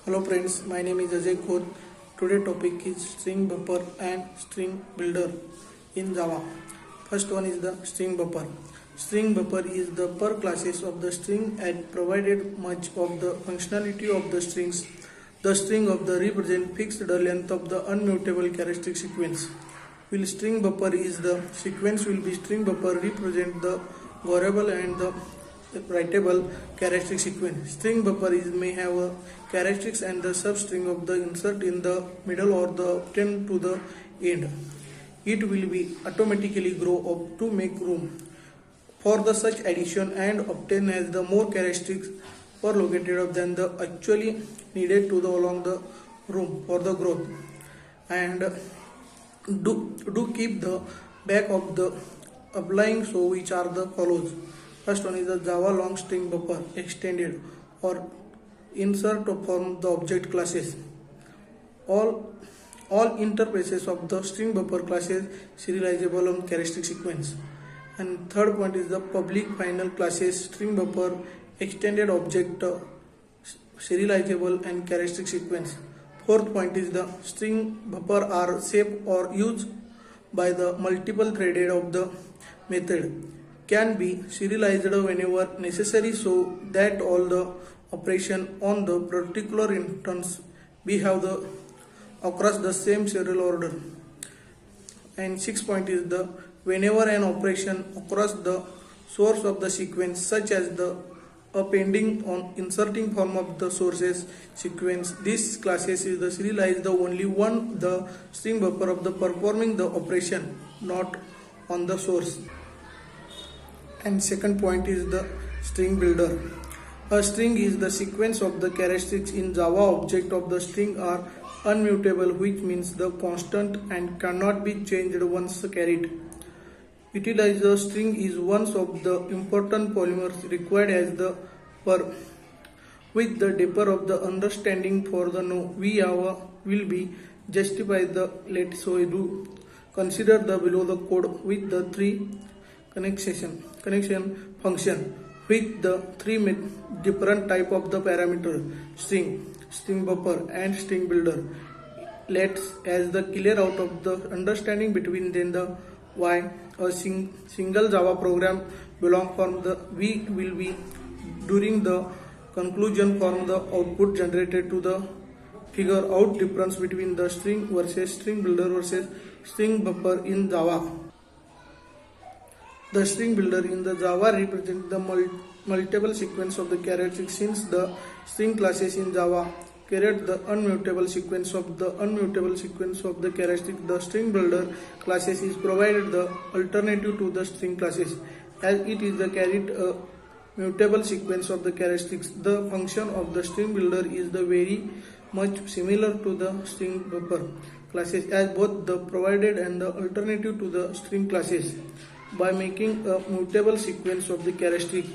Hello friends, my name is Ajay Khod. Today topic is string buffer and string builder in Java. First one is the string buffer. String buffer is the per classes of the string and provided much of the functionality of the strings. The string of the represent fixed the length of the unmutable characteristic sequence. Will string buffer is the sequence will be string buffer represent the variable and the writable characteristic sequence. String buffer is may have a characteristics and the substring of the insert in the middle or the obtain to the end. It will be automatically grow up to make room for the such addition and obtain as the more characteristics are located up than the actually needed to the along the room for the growth. And do keep the back of the applying so which are the follows. First one is the Java long string buffer extended or insert from the object classes. All interfaces of the string buffer classes serializable on characteristic sequence. And third point is the public final classes string buffer extended object serializable and characteristic sequence. Fourth point is the string buffer are saved or used by the multiple threaded of the method can be serialized whenever necessary so that all the operation on the particular instance be have the across the same serial order. And sixth point is the whenever an operation across the source of the sequence such as the appending on inserting form of the sources sequence, this classes is the serialized the only one the string buffer of the performing the operation not on the source. And second point is the string builder. A string is the sequence of the characteristics in Java object of the string are unmutable, which means the constant and cannot be changed once carried. Utilize the string is one of the important polymers required as the per. With the deeper of the understanding for the no, we have will be justify the let so do consider the below the code with the three connection function with the three different type of the parameter string buffer and string builder. Let's as the clear out of the understanding between then the why a single Java program belong from the we will be during the conclusion from the output generated to the figure out difference between the string versus string builder versus string buffer in Java. The string builder in the Java represents the multiple sequence of the characteristics since the string classes in Java create the unmutable sequence of the characteristics. The string builder classes is provided the alternative to the string classes as it is the carried a mutable sequence of the characteristics. The function of the string builder is the very much similar to the string buffer classes as both the provided and the alternative to the string classes by making a mutable sequence of the characteristics.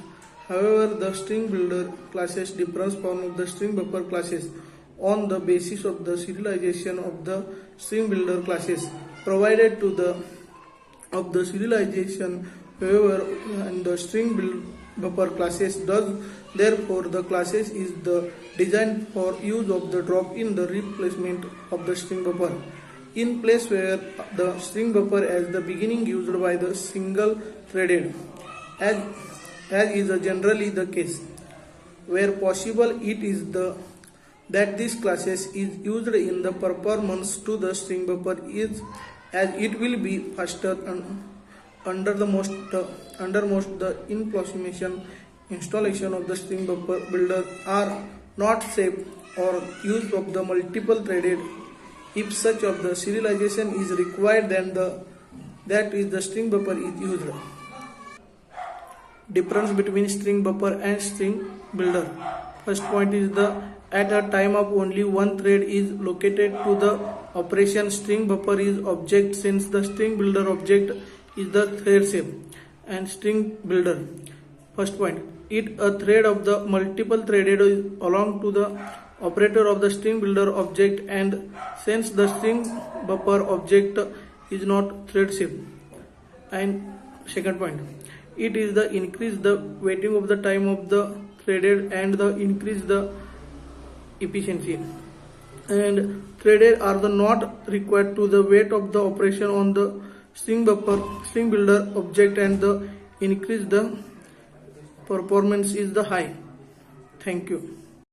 However, the string builder classes differs from the string buffer classes on the basis of the serialization of the string builder classes provided to the of the serialization. However, and the string buffer classes does therefore the classes is the designed for use of the drop in the replacement of the string buffer in place where the string buffer as the beginning used by the single threaded as is generally the case. Where possible it is the that this classes is used in the performance to the string buffer is as it will be faster and under most the installation of the string buffer builder are not safe or use of the multiple threaded. If such of the serialization is required, then that is the string buffer is used. Difference between string buffer and string builder. First point is the at a time of only one thread is located to the operation string buffer is object since the string builder object is the thread shape and string builder. First point, it a thread of the multiple threaded is along to the operator of the string builder object and since the string buffer object is not thread shape. And second point, it is the increase the waiting of the time of the threaded and the increase the efficiency, and threaded are the not required to the weight of the operation on the string buffer, string builder object, and the increase the performance is the high. Thank you.